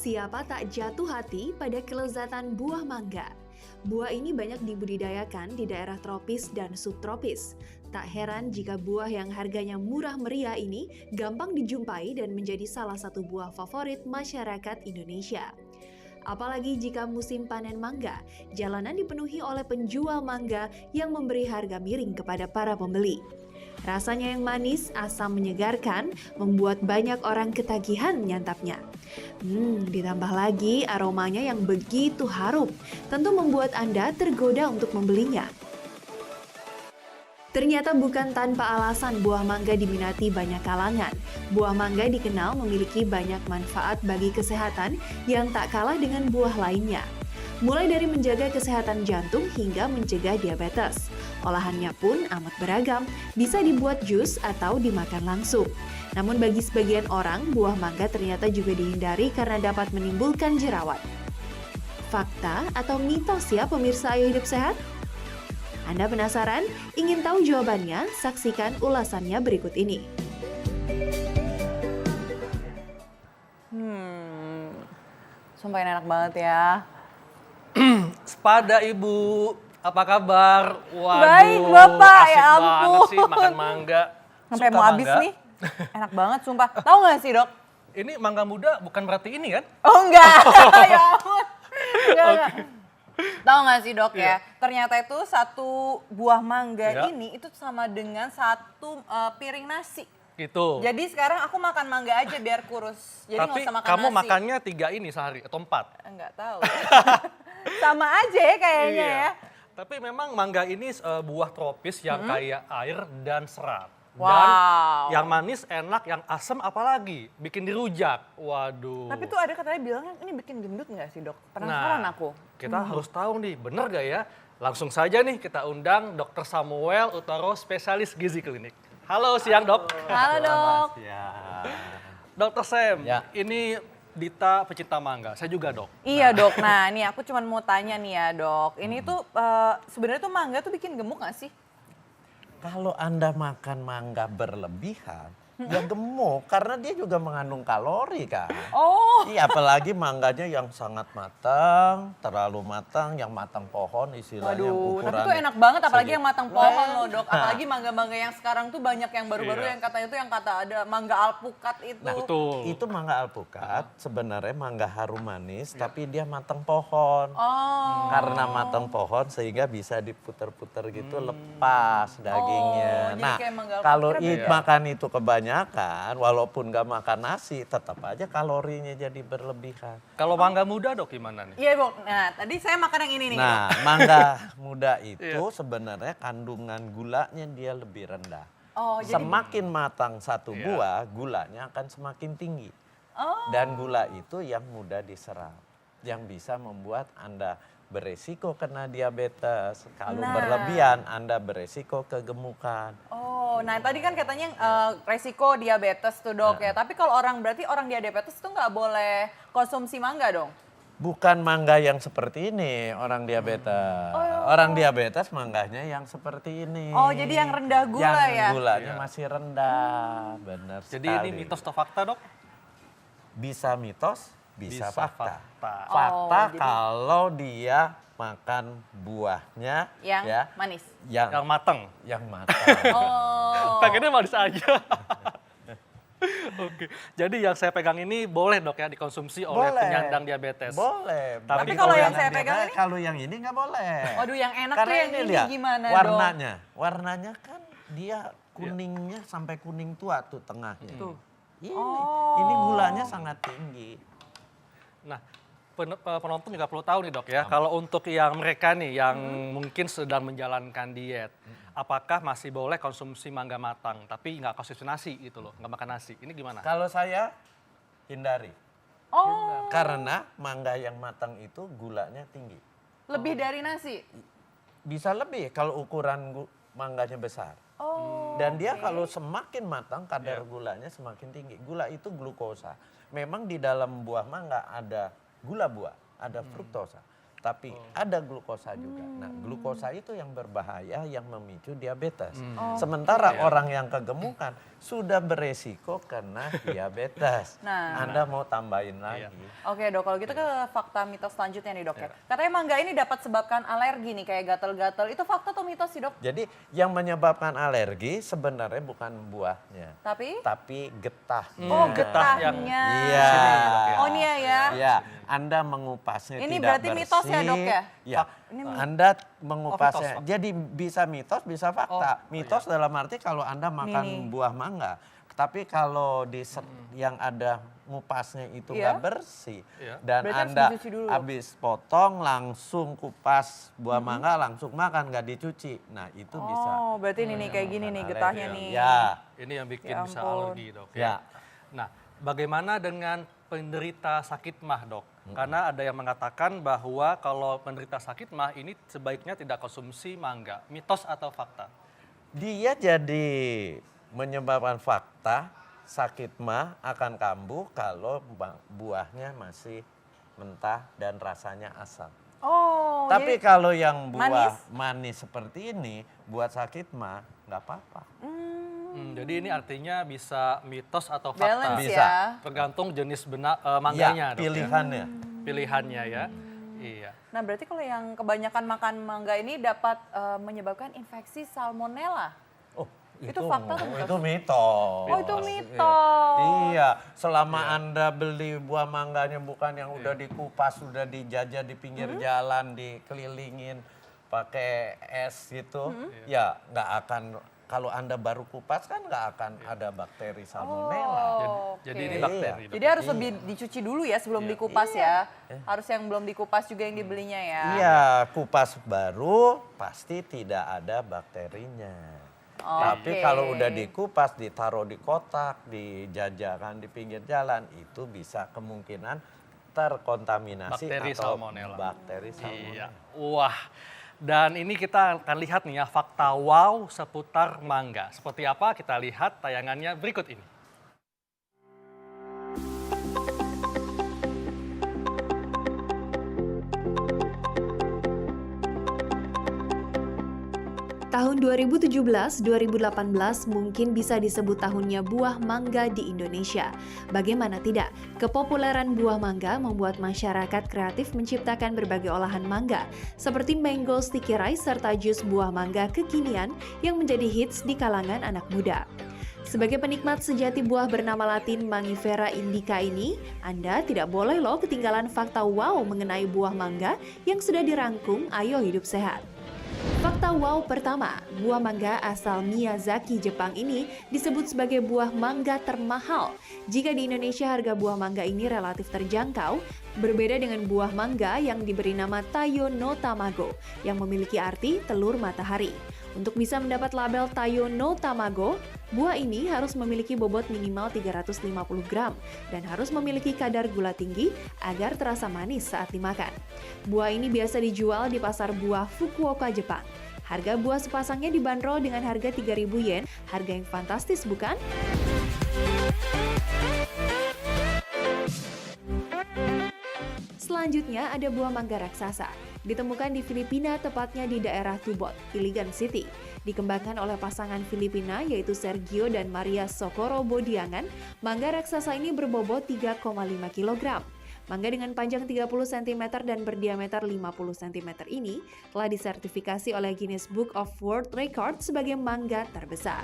Siapa tak jatuh hati pada kelezatan buah mangga? Buah ini banyak dibudidayakan di daerah tropis dan subtropis. Tak heran jika buah yang harganya murah meriah ini gampang dijumpai dan menjadi salah satu buah favorit masyarakat Indonesia. Apalagi jika musim panen mangga, jalanan dipenuhi oleh penjual mangga yang memberi harga miring kepada para pembeli. Rasanya yang manis, asam menyegarkan, membuat banyak orang ketagihan menyantapnya. Ditambah lagi aromanya yang begitu harum, tentu membuat Anda tergoda untuk membelinya. Ternyata bukan tanpa alasan buah mangga diminati banyak kalangan. Buah mangga dikenal memiliki banyak manfaat bagi kesehatan yang tak kalah dengan buah lainnya. Mulai dari menjaga kesehatan jantung hingga mencegah diabetes. Olahannya pun amat beragam, bisa dibuat jus atau dimakan langsung. Namun bagi sebagian orang, buah mangga ternyata juga dihindari karena dapat menimbulkan jerawat. Fakta atau mitos ya pemirsa Ayo Hidup Sehat? Anda penasaran? Ingin tahu jawabannya? Saksikan ulasannya berikut ini. Sumpah ini enak banget ya. Sepada Ibu, apa kabar? Waduh, Baik, Bapak, asik ya banget ampun. sih makan mangga. Sampai Suka mau habis mangga? nih. Enak banget sumpah. Tahu nggak sih, Dok? Ini mangga muda bukan berarti ini kan? Oh enggak. Ya ampun. Enggak. Tahu nggak sih, Dok ya? Ternyata itu satu buah mangga ini itu sama dengan satu piring nasi. Gitu. Jadi sekarang aku makan mangga aja biar kurus. Jadi nggak Tapi usah makan kamu nasi. makannya 3 ini sehari atau 4? Enggak tahu. Sama aja ya kayaknya ya. Tapi memang mangga ini buah tropis yang kaya air dan serat. Wow. Dan yang manis, enak, yang asam apalagi, bikin dirujak. Waduh. Tapi tuh ada katanya bilangnya ini bikin gendut nggak sih, Dok? Penasaran aku. Kita harus tahu nih, bener gak ya? Langsung saja nih kita undang Dr. Samuel Utaro, spesialis gizi klinik. Halo, siang Dok. Halo, Dok. Dr. Sam, Ya. ini Dita pecinta mangga, saya juga Dok. Iya, Dok. Nah, nih aku cuma mau tanya nih ya, Dok. Ini tuh sebenarnya tuh mangga tuh bikin gemuk nggak sih? Kalau Anda makan mangga berlebihan, ya gemuk karena dia juga mengandung kalori kan. Oh. Iya, apalagi mangganya yang sangat matang, terlalu matang, yang matang pohon istilahnya Waduh, tapi ukurannya. tuh enak banget apalagi segini. yang matang pohon loh, Dok. Apalagi mangga-mangga yang sekarang tuh banyak yang baru-baru Iya. yang katanya tuh yang kata ada mangga alpukat itu. Nah, Betul. itu mangga alpukat sebenarnya mangga harum manis, tapi dia matang pohon. Oh. Karena matang pohon sehingga bisa diputer-puter gitu lepas dagingnya. jadi Nah, kayak mangga kalau alpukat makan itu kebanyakan, walaupun nggak makan nasi, tetap aja kalorinya jadi berlebihan. Kalau mangga muda Dok gimana nih? Iya, Dok. Nah, tadi saya makan yang ini nih. Nah, mangga muda itu sebenarnya kandungan gulanya dia lebih rendah. Oh, jadi Semakin matang satu buah, gulanya akan semakin tinggi. Oh. Dan gula itu yang mudah diserap, yang bisa membuat Anda beresiko kena diabetes. Kalau Nah. berlebihan, Anda beresiko kegemukan. Oh, nah tadi kan katanya resiko diabetes tuh, Dok ya. Tapi kalau berarti orang diabetes tuh nggak boleh konsumsi mangga dong? Bukan mangga yang seperti ini, orang diabetes. Orang diabetes mangganya yang seperti ini. Oh, jadi yang rendah gula yang ya? gulanya masih rendah, benar Jadi sekali. ini mitos atau fakta Dok? Bisa mitos, bisa fakta. fakta. jadi- Kalau dia makan buahnya Yang ya, manis. Yang mateng. yang matang. Oh. Pengennya manis aja. Oke, jadi yang saya pegang ini boleh Dok ya dikonsumsi oleh Boleh. penyandang diabetes. Boleh. Tapi kalau yang yang saya dia- pegang ini? kalau yang ini nggak boleh. Waduh, yang enak Karena tuh yang ini lihat, gimana, Dok? warnanya. Warnanya kan dia kuningnya sampai kuning tua tuh tengahnya. Ini gulanya sangat tinggi. Nah, penonton juga perlu tahu nih Dok ya, kalau untuk yang mereka nih yang mungkin sedang menjalankan diet, apakah masih boleh konsumsi mangga matang tapi nggak konsumsi nasi gitu loh, nggak makan nasi. Ini gimana? Kalau saya hindari. Oh, Karena mangga yang matang itu gulanya tinggi. lebih dari nasi. Bisa lebih kalau ukuran mangganya besar. Oh. Dan dia kalau semakin matang kadar gulanya semakin tinggi. Gula itu glukosa. Memang di dalam buah mangga ada gula buah, ada fruktosa. tapi ada glukosa juga. Nah, glukosa itu yang berbahaya, yang memicu diabetes. Sementara orang yang kegemukan sudah beresiko kena diabetes. Nah. Anda mau tambahin lagi. Oke dok, kalau gitu ke fakta mitos selanjutnya nih dok ya. Katanya mangga ini dapat sebabkan alergi nih kayak gatal-gatal. Itu fakta atau mitos sih dok? Jadi yang menyebabkan alergi sebenarnya bukan buahnya, tapi getahnya. Oh getahnya. Iya. Oh ini ya. Iya, Anda mengupasnya Ini tidak berarti bersih. mitos ya dok ya? Ya, Anda mengupasnya. Jadi bisa mitos, bisa fakta. Mitos dalam arti kalau Anda makan buah mangga, tapi kalau yang ada ngupasnya itu nggak bersih dan berarti Anda harus habis potong langsung kupas buah mangga langsung makan nggak dicuci. Nah, itu bisa. Oh, berarti ini nih kayak gini nih getahnya nih. Ya. Ini yang bikin Ya bisa ampun. alergi dok ya. Nah, bagaimana dengan penderita sakit mah dok? Karena ada yang mengatakan bahwa kalau penderita sakit mah ini sebaiknya tidak konsumsi mangga. Mitos atau fakta? Dia jadi menyebabkan fakta sakit mah akan kambuh kalau buahnya masih mentah dan rasanya asam. Oh, Tapi kalau yang buah manis? manis seperti ini buat sakit mah nggak apa-apa. Jadi ini artinya bisa mitos atau fakta? Balance Bisa. ya. Tergantung jenis mangganya Ya, dok. pilihannya. Pilihannya ya. Iya. Nah berarti kalau yang kebanyakan makan mangga ini dapat menyebabkan infeksi salmonella. Oh, Itu fakta atau mitos? itu mitos. Oh itu mitos. Iya, selama Anda beli buah mangganya bukan yang udah dikupas, udah dijajah di pinggir jalan, dikelilingin pakai es gitu, ya nggak akan. Kalau Anda baru kupas kan nggak akan ada bakteri salmonella. Jadi ini Oke. bakteri dok. Jadi harus lebih dicuci dulu ya sebelum dikupas ya. Harus yang belum dikupas juga yang dibelinya ya. Iya, kupas baru pasti tidak ada bakterinya. Tapi kalau udah dikupas, ditaruh di kotak, dijajakan di pinggir jalan, itu bisa kemungkinan terkontaminasi Bakteri atau salmonella. bakteri salmonella. Iya. Wah. Dan ini kita akan lihat nih ya fakta wow seputar mangga. Seperti apa kita lihat tayangannya berikut ini. Tahun 2017-2018 mungkin bisa disebut tahunnya buah mangga di Indonesia. Bagaimana tidak, kepopuleran buah mangga membuat masyarakat kreatif menciptakan berbagai olahan mangga, seperti mango sticky rice serta jus buah mangga kekinian yang menjadi hits di kalangan anak muda. Sebagai penikmat sejati buah bernama latin Mangifera indica ini, Anda tidak boleh loh ketinggalan fakta wow mengenai buah mangga yang sudah dirangkum Ayo Hidup Sehat. Fakta wow pertama, buah mangga asal Miyazaki, Jepang ini disebut sebagai buah mangga termahal. Jika di Indonesia harga buah mangga ini relatif terjangkau, berbeda dengan buah mangga yang diberi nama Taiyo no Tamago, yang memiliki arti telur matahari. Untuk bisa mendapat label Taiyo no Tamago, buah ini harus memiliki bobot minimal 350 gram dan harus memiliki kadar gula tinggi agar terasa manis saat dimakan. Buah ini biasa dijual di pasar buah Fukuoka, Jepang. Harga buah sepasangnya dibanderol dengan harga 3.000 yen, harga yang fantastis bukan? Selanjutnya ada buah mangga raksasa. Ditemukan di Filipina, tepatnya di daerah Tubot, Iligan City. Dikembangkan oleh pasangan Filipina yaitu Sergio dan Maria Socorro Bodiangan, mangga raksasa ini berbobot 3,5 kg. Mangga dengan panjang 30 cm dan berdiameter 50 cm ini telah disertifikasi oleh Guinness Book of World Records sebagai mangga terbesar.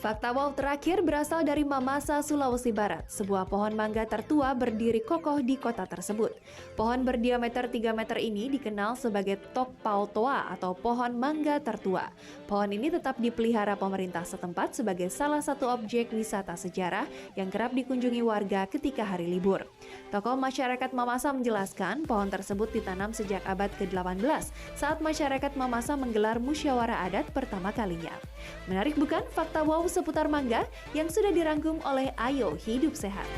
Fakta wow terakhir berasal dari Mamasa, Sulawesi Barat. Sebuah pohon mangga tertua berdiri kokoh di kota tersebut. Pohon berdiameter 3 meter ini dikenal sebagai Tok Pau Toa atau pohon mangga tertua. Pohon ini tetap dipelihara pemerintah setempat sebagai salah satu objek wisata sejarah yang kerap dikunjungi warga ketika hari libur. Tokoh masyarakat Mamasa menjelaskan pohon tersebut ditanam sejak abad ke-18 saat masyarakat Mamasa menggelar musyawarah adat pertama kalinya. Menarik bukan fakta wow seputar mangga yang sudah dirangkum oleh Ayo Hidup Sehat.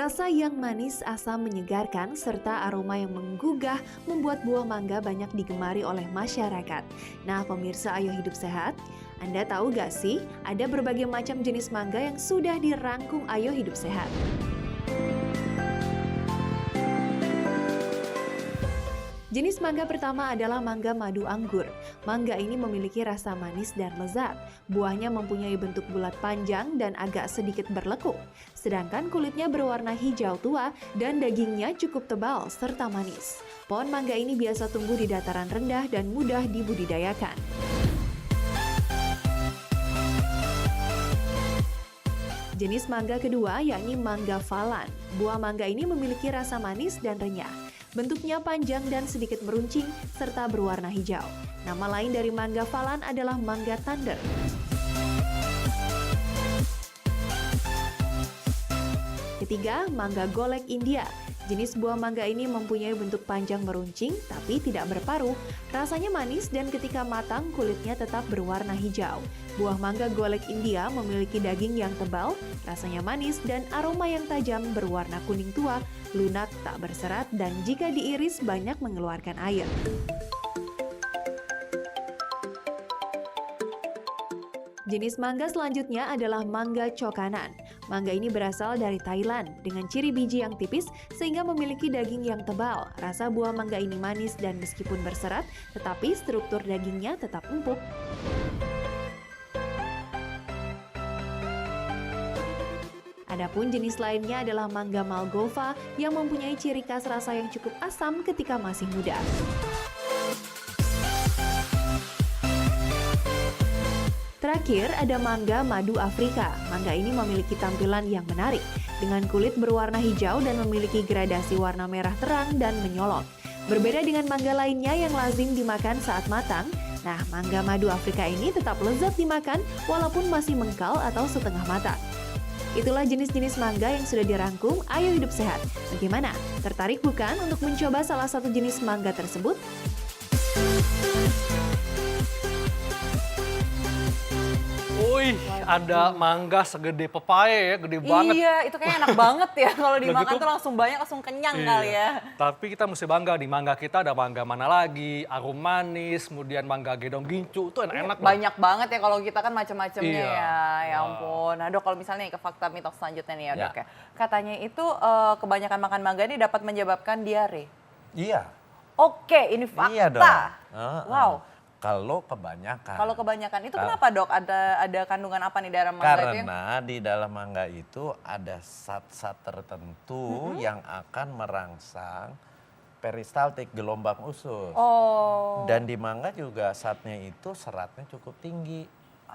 Rasa yang manis, asam menyegarkan, serta aroma yang menggugah membuat buah mangga banyak digemari oleh masyarakat. Nah, pemirsa Ayo Hidup Sehat, Anda tahu gak sih ada berbagai macam jenis mangga yang sudah dirangkum Ayo Hidup Sehat? Jenis mangga pertama adalah mangga madu anggur. Mangga ini memiliki rasa manis dan lezat. Buahnya mempunyai bentuk bulat panjang dan agak sedikit berlekuk. Sedangkan kulitnya berwarna hijau tua dan dagingnya cukup tebal serta manis. Pohon mangga ini biasa tumbuh di dataran rendah dan mudah dibudidayakan. Jenis mangga kedua yakni mangga falan. Buah mangga ini memiliki rasa manis dan renyah. Bentuknya panjang dan sedikit meruncing, serta berwarna hijau. Nama lain dari mangga falan adalah mangga thunder. Ketiga, mangga golek India. Jenis buah mangga ini mempunyai bentuk panjang meruncing, tapi tidak berparuh. Rasanya manis dan ketika matang kulitnya tetap berwarna hijau. Buah mangga golek India memiliki daging yang tebal, rasanya manis dan aroma yang tajam berwarna kuning tua, lunak, tak berserat, dan jika diiris banyak mengeluarkan air. Jenis mangga selanjutnya adalah mangga cokanan. Mangga ini berasal dari Thailand dengan ciri biji yang tipis sehingga memiliki daging yang tebal. Rasa buah mangga ini manis dan meskipun berserat, tetapi struktur dagingnya tetap empuk. Adapun jenis lainnya adalah mangga Malgova yang mempunyai ciri khas rasa yang cukup asam ketika masih muda. Terakhir ada mangga madu Afrika. Mangga ini memiliki tampilan yang menarik, dengan kulit berwarna hijau dan memiliki gradasi warna merah terang dan menyolok. Berbeda dengan mangga lainnya yang lazim dimakan saat matang, nah mangga madu Afrika ini tetap lezat dimakan walaupun masih mengkal atau setengah matang. Itulah jenis-jenis mangga yang sudah dirangkum Ayo Hidup Sehat. Bagaimana? Tertarik bukan untuk mencoba salah satu jenis mangga tersebut? Wih, ada mangga segede pepaya ya, gede banget. Iya, itu kayaknya enak banget ya kalau dimakan Begitu. tuh langsung banyak, langsung kenyang kali ya. Tapi kita mesti bangga di mangga kita ada mangga mana lagi, arum manis, kemudian mangga gedong gincu, itu enak-enak loh. Banyak banget ya kalau kita kan macam-macamnya Iya. ya ampun. Nah dok, kalau misalnya ke fakta mitos selanjutnya nih ya dok Ya. ya. Katanya itu kebanyakan makan mangga ini dapat menyebabkan diare. Iya. Oke, ini fakta. Iya dong. Wow. Kalau kebanyakan. Kalau kebanyakan itu kenapa dok? Ada kandungan apa nih dalam mangga itu? Karena di dalam mangga itu ada zat-zat tertentu yang akan merangsang peristaltik, gelombang usus. Oh. Dan di mangga juga zatnya itu seratnya cukup tinggi.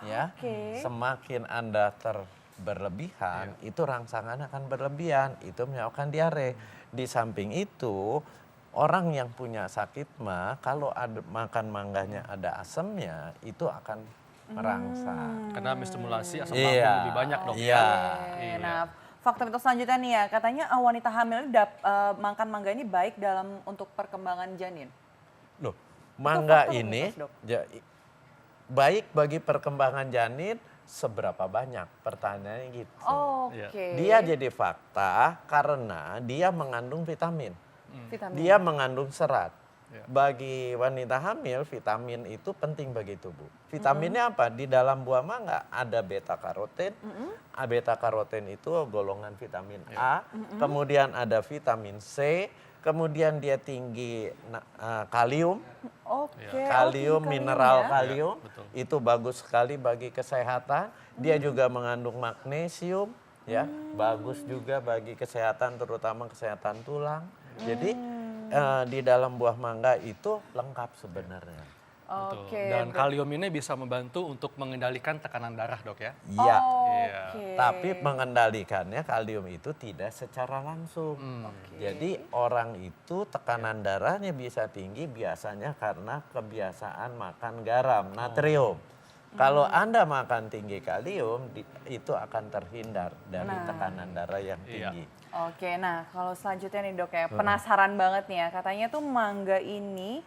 Ya. Oke. Semakin Anda berlebihan, itu rangsangan akan berlebihan, itu menyebabkan diare. Di samping itu, orang yang punya sakit mah kalau makan mangganya ada asamnya itu akan merangsang. Karena menstimulasi asam Iya. lambung lebih banyak dok. Iya. Oke. Nah, fakta mitos selanjutnya nih ya, katanya wanita hamil ini makan mangga ini baik untuk perkembangan janin. Loh, mangga fakta ini mitos, Dok? baik bagi perkembangan janin seberapa banyak? Pertanyaannya gitu. Oke. Dia jadi fakta karena dia mengandung vitamin. Vitamin. Dia mengandung serat. Ya. Bagi wanita hamil, vitamin itu penting bagi tubuh. Vitaminnya apa? Di dalam buah mangga ada beta karoten. Beta karoten itu golongan vitamin A. Kemudian ada vitamin C. Kemudian dia tinggi kalium. Oke. Kalium, mineral ya. kalium. Ya, betul. Itu bagus sekali bagi kesehatan. Dia juga mengandung magnesium. Ya, bagus juga bagi kesehatan, terutama kesehatan tulang. Jadi di dalam buah mangga itu lengkap sebenarnya. Betul. Oke. Dan kalium ini bisa membantu untuk mengendalikan tekanan darah dok ya. Iya. Iya. Oke. Tapi mengendalikannya kalium itu tidak secara langsung. Jadi orang itu tekanan darahnya bisa tinggi biasanya karena kebiasaan makan garam, natrium. Kalau Anda makan tinggi kalium, itu akan terhindar dari tekanan darah yang tinggi. Oke, nah kalau selanjutnya nih dok ya, penasaran banget nih ya, katanya tuh mangga ini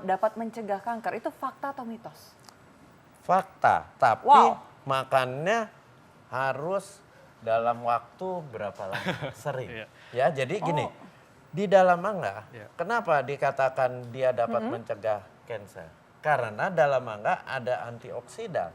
dapat mencegah kanker, itu fakta atau mitos? Fakta, tapi Wow. makannya harus dalam waktu berapa lama? Sering. Iya. Ya, jadi gini, di dalam mangga, Iya. kenapa dikatakan dia dapat mencegah kanker? Karena dalam mangga ada antioksidan.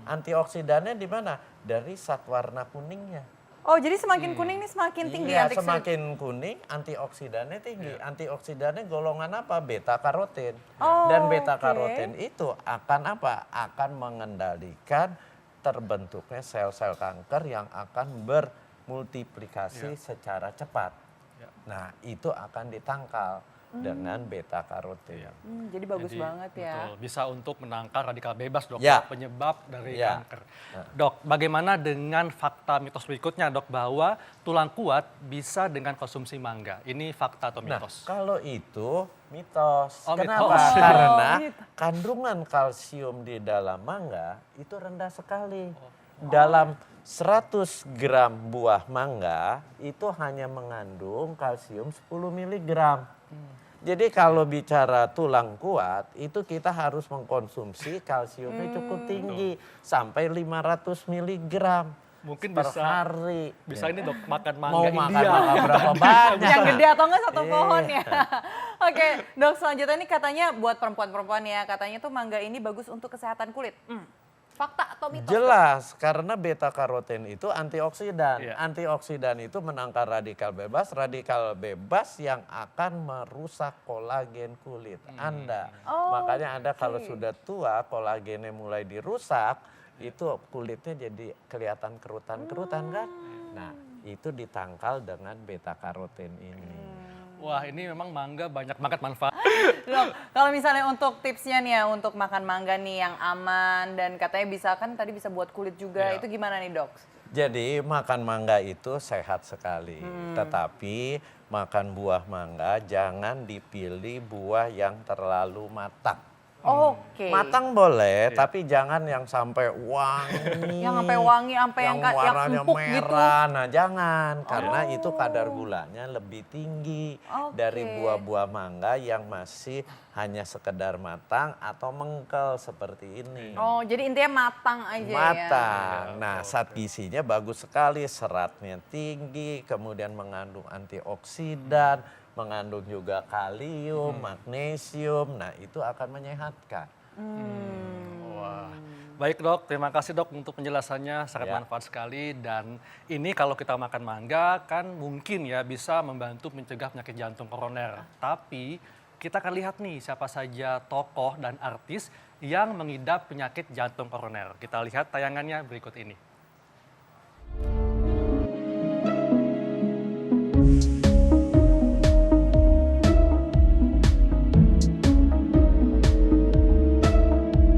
Antioksidannya di mana? Dari zat warna kuningnya. Oh, jadi semakin kuning nih semakin tinggi Iya, antioksidan. semakin kuning antioksidannya tinggi. Antioksidannya golongan apa? Beta karoten. Oh, Dan beta oke. karoten itu akan apa? Akan mengendalikan terbentuknya sel-sel kanker yang akan bermultiplikasi secara cepat. Ya. Nah, itu akan ditangkal dengan beta karoten. Jadi bagus Jadi, banget ya. Betul, bisa untuk menangkal radikal bebas dok, Ya. penyebab dari Ya. kanker. Dok, bagaimana dengan fakta mitos berikutnya dok, bahwa tulang kuat bisa dengan konsumsi mangga? Ini fakta atau Nah, mitos? kalau itu mitos. Oh, Kenapa? mitos. Karena gitu. kandungan kalsium di dalam mangga itu rendah sekali. Dalam 100 gram buah mangga itu hanya mengandung kalsium 10 miligram. Jadi kalau bicara tulang kuat, itu kita harus mengkonsumsi kalsiumnya cukup tinggi, sampai 500 miligram Mungkin per bisa hari. Bisa ini dok, makan mangga Mau makan India. mangga berapa banyak? Yang gede atau enggak satu Iya. pohon ya. Oke, dok, selanjutnya ini katanya buat perempuan-perempuan ya, katanya tuh mangga ini bagus untuk kesehatan kulit. Fakta atau mitos? Dok? Jelas, karena beta karoten itu antioksidan. Iya. Antioksidan itu menangkal radikal bebas yang akan merusak kolagen kulit Anda. Oh, Makanya Anda kalau oke. sudah tua, kolagennya mulai dirusak, itu kulitnya jadi kelihatan kerutan-kerutan kan? Nah, itu ditangkal dengan beta karoten ini. Wah, ini memang mangga banyak banget manfaat. Dok, kalau misalnya untuk tipsnya nih ya, untuk makan mangga nih yang aman dan katanya bisa kan tadi bisa buat kulit juga, Iya. itu gimana nih dok? Jadi makan mangga itu sehat sekali. Tetapi makan buah mangga jangan dipilih buah yang terlalu matang. Oke. Matang boleh, tapi jangan yang sampai wangi. Yang sampai wangi, sampai yang warnanya empuk merah. gitu. Nah jangan, karena itu kadar gulanya lebih tinggi dari Oke. buah-buah mangga yang masih hanya sekedar matang atau mengkel seperti ini. Oh, jadi intinya matang aja ya. Matang. Nah, zat gizinya bagus sekali, seratnya tinggi, kemudian mengandung antioksidan, mengandung juga kalium, magnesium. Nah, itu akan menyehatkan. Wah. Baik dok, terima kasih dok untuk penjelasannya, sangat Ya. manfaat sekali. Dan ini kalau kita makan mangga kan mungkin ya bisa membantu mencegah penyakit jantung koroner. Tapi kita akan lihat nih siapa saja tokoh dan artis yang mengidap penyakit jantung koroner. Kita lihat tayangannya berikut ini.